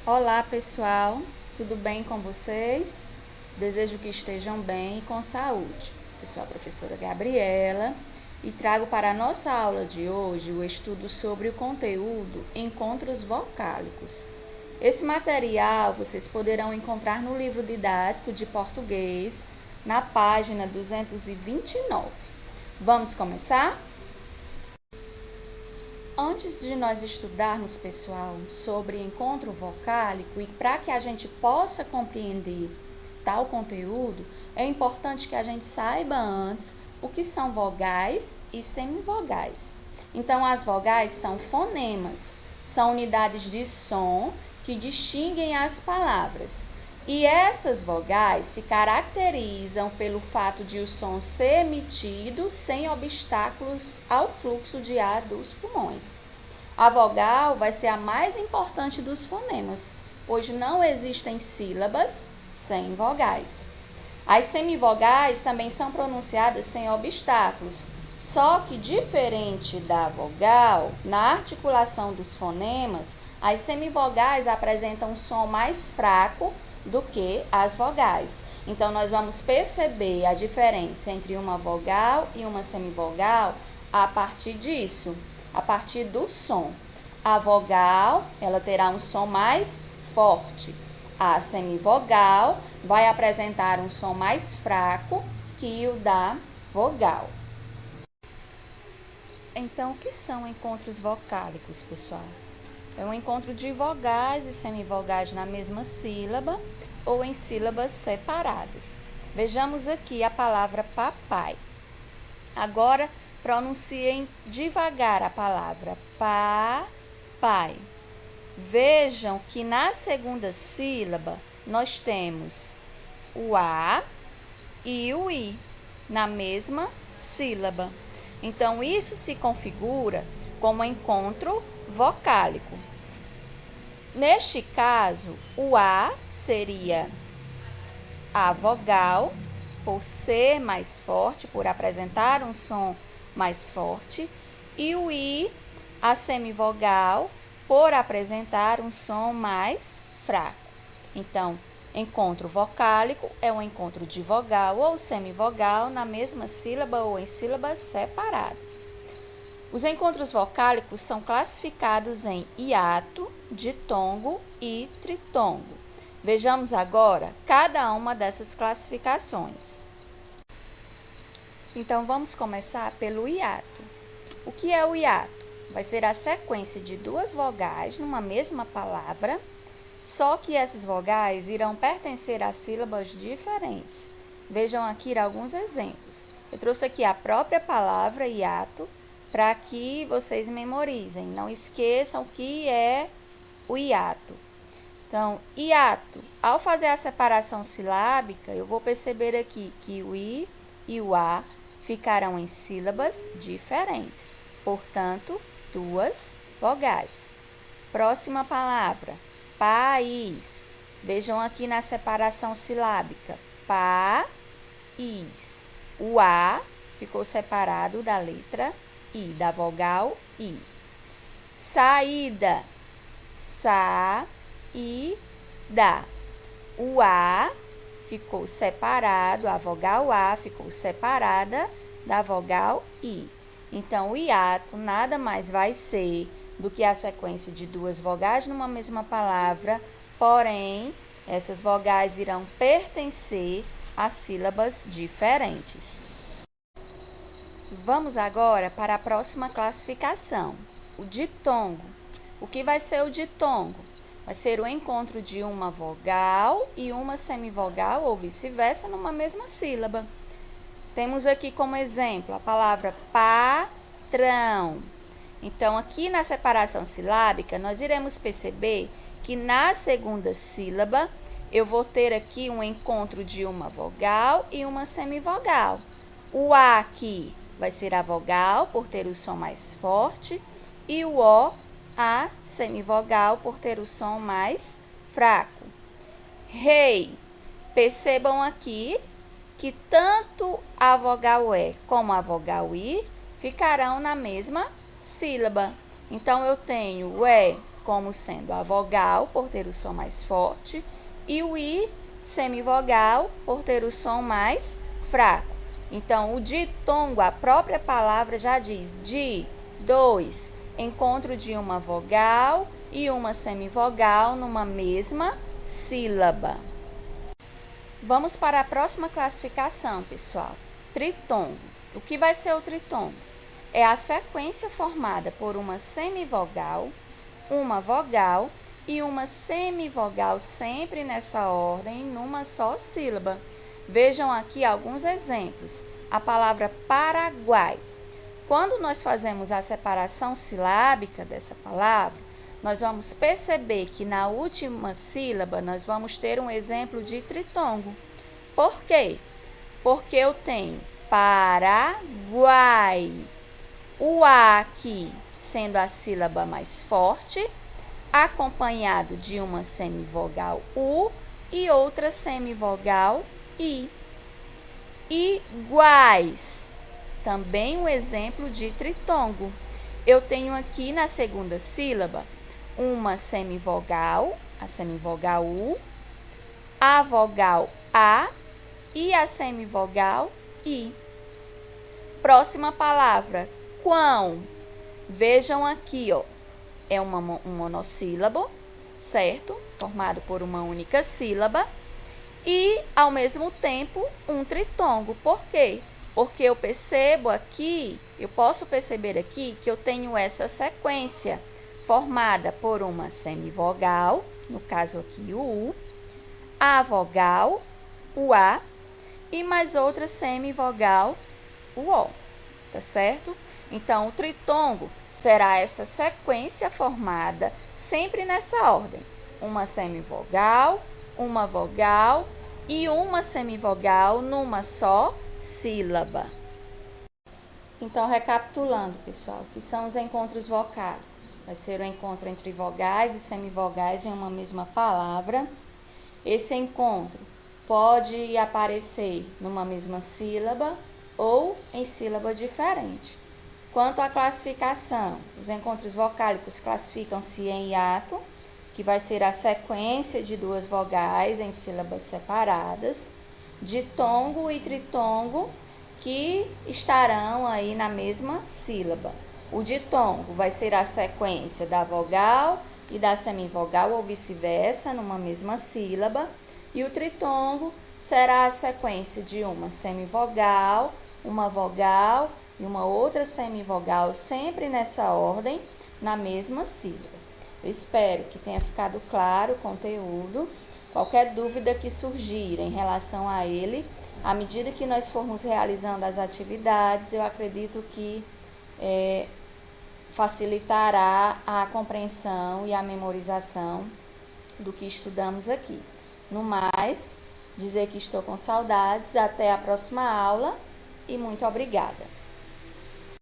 Olá, pessoal, tudo bem com vocês? Desejo que estejam bem e com saúde. Eu sou a professora Gabriela e trago para a nossa aula de hoje o estudo sobre o conteúdo Encontros Vocálicos. Esse material vocês poderão encontrar no livro didático de português, na página 229. Vamos começar? Antes de nós estudarmos, pessoal, sobre encontro vocálico e para que a gente possa compreender tal conteúdo, é importante que a gente saiba antes o que são vogais e semivogais. Então, as vogais são fonemas, são unidades de som que distinguem as palavras. E essas vogais se caracterizam pelo fato de o som ser emitido sem obstáculos ao fluxo de ar dos pulmões. A vogal vai ser a mais importante dos fonemas, pois não existem sílabas sem vogais. As semivogais também são pronunciadas sem obstáculos, só que diferente da vogal, na articulação dos fonemas, as semivogais apresentam um som mais fraco do que as vogais. Então, nós vamos perceber a diferença entre uma vogal e uma semivogal a partir disso, a partir do som. A vogal, ela terá um som mais forte. A semivogal vai apresentar um som mais fraco que o da vogal. Então, o que são encontros vocálicos, pessoal? É um encontro de vogais e semivogais na mesma sílaba ou em sílabas separadas. Vejamos aqui a palavra papai. Agora, pronunciem devagar a palavra papai. Vejam que na segunda sílaba nós temos o A e o I na mesma sílaba. Então, isso se configura como encontro vocálico. Neste caso, o A seria a vogal, por ser mais forte, por apresentar um som mais forte, e o I, a semivogal, por apresentar um som mais fraco. Então, encontro vocálico é um encontro de vogal ou semivogal na mesma sílaba ou em sílabas separadas. Os encontros vocálicos são classificados em hiato, ditongo e tritongo. Vejamos agora cada uma dessas classificações. Então, vamos começar pelo hiato. O que é o hiato? Vai ser a sequência de duas vogais numa mesma palavra, só que essas vogais irão pertencer a sílabas diferentes. Vejam aqui alguns exemplos. Eu trouxe aqui a própria palavra hiato, para que vocês memorizem. Não esqueçam o que é o hiato. Então, hiato, ao fazer a separação silábica, eu vou perceber aqui que o I e o A ficarão em sílabas diferentes. Portanto, duas vogais. Próxima palavra, país. Vejam aqui na separação silábica. País. O A ficou separado da letra I, da vogal I. Saída. Saída. O A ficou separado, a vogal A ficou separada da vogal I. Então, o hiato nada mais vai ser do que a sequência de duas vogais numa mesma palavra, porém, essas vogais irão pertencer a sílabas diferentes. Vamos agora para a próxima classificação, o ditongo. O que vai ser o ditongo? Vai ser o encontro de uma vogal e uma semivogal ou vice-versa numa mesma sílaba. Temos aqui como exemplo a palavra patrão. Então, aqui na separação silábica, nós iremos perceber que na segunda sílaba eu vou ter aqui um encontro de uma vogal e uma semivogal. O A aqui vai ser a vogal, por ter o som mais forte, e o O, a semivogal, por ter o som mais fraco. Rei. Percebam aqui que tanto a vogal E como a vogal I ficarão na mesma sílaba. Então, eu tenho o E como sendo a vogal, por ter o som mais forte, e o I, semivogal, por ter o som mais fraco. Então, o ditongo, a própria palavra já diz di, dois, encontro de uma vogal e uma semivogal numa mesma sílaba. Vamos para a próxima classificação, pessoal. Tritongo. O que vai ser o tritongo? É a sequência formada por uma semivogal, uma vogal e uma semivogal, sempre nessa ordem, numa só sílaba. Vejam aqui alguns exemplos. A palavra Paraguai. Quando nós fazemos a separação silábica dessa palavra, nós vamos perceber que na última sílaba nós vamos ter um exemplo de tritongo. Por quê? Porque eu tenho Paraguai. O A aqui sendo a sílaba mais forte, acompanhado de uma semivogal U e outra semivogal I. Iguais, também um exemplo de tritongo. Eu tenho aqui na segunda sílaba uma semivogal, a semivogal U, a vogal A e a semivogal I. Próxima palavra, quão. Vejam aqui, ó, é um monossílabo, certo? Formado por uma única sílaba. E, ao mesmo tempo, um tritongo. Por quê? Porque eu posso perceber aqui que eu tenho essa sequência formada por uma semivogal, no caso aqui o U, a vogal, o A, e mais outra semivogal, o O, tá certo? Então, o tritongo será essa sequência formada sempre nessa ordem. Uma semivogal, uma vogal e uma semivogal numa só sílaba. Então, recapitulando, pessoal, o que são os encontros vocálicos? Vai ser o encontro entre vogais e semivogais em uma mesma palavra. Esse encontro pode aparecer numa mesma sílaba ou em sílaba diferente. Quanto à classificação, os encontros vocálicos classificam-se em hiato, que vai ser a sequência de duas vogais em sílabas separadas, ditongo e tritongo, que estarão aí na mesma sílaba. O ditongo vai ser a sequência da vogal e da semivogal ou vice-versa, numa mesma sílaba, e o tritongo será a sequência de uma semivogal, uma vogal e uma outra semivogal, sempre nessa ordem, na mesma sílaba. Eu espero que tenha ficado claro o conteúdo. Qualquer dúvida que surgir em relação a ele, à medida que nós formos realizando as atividades, eu acredito que facilitará a compreensão e a memorização do que estudamos aqui. No mais, dizer que estou com saudades. Até a próxima aula e muito obrigada.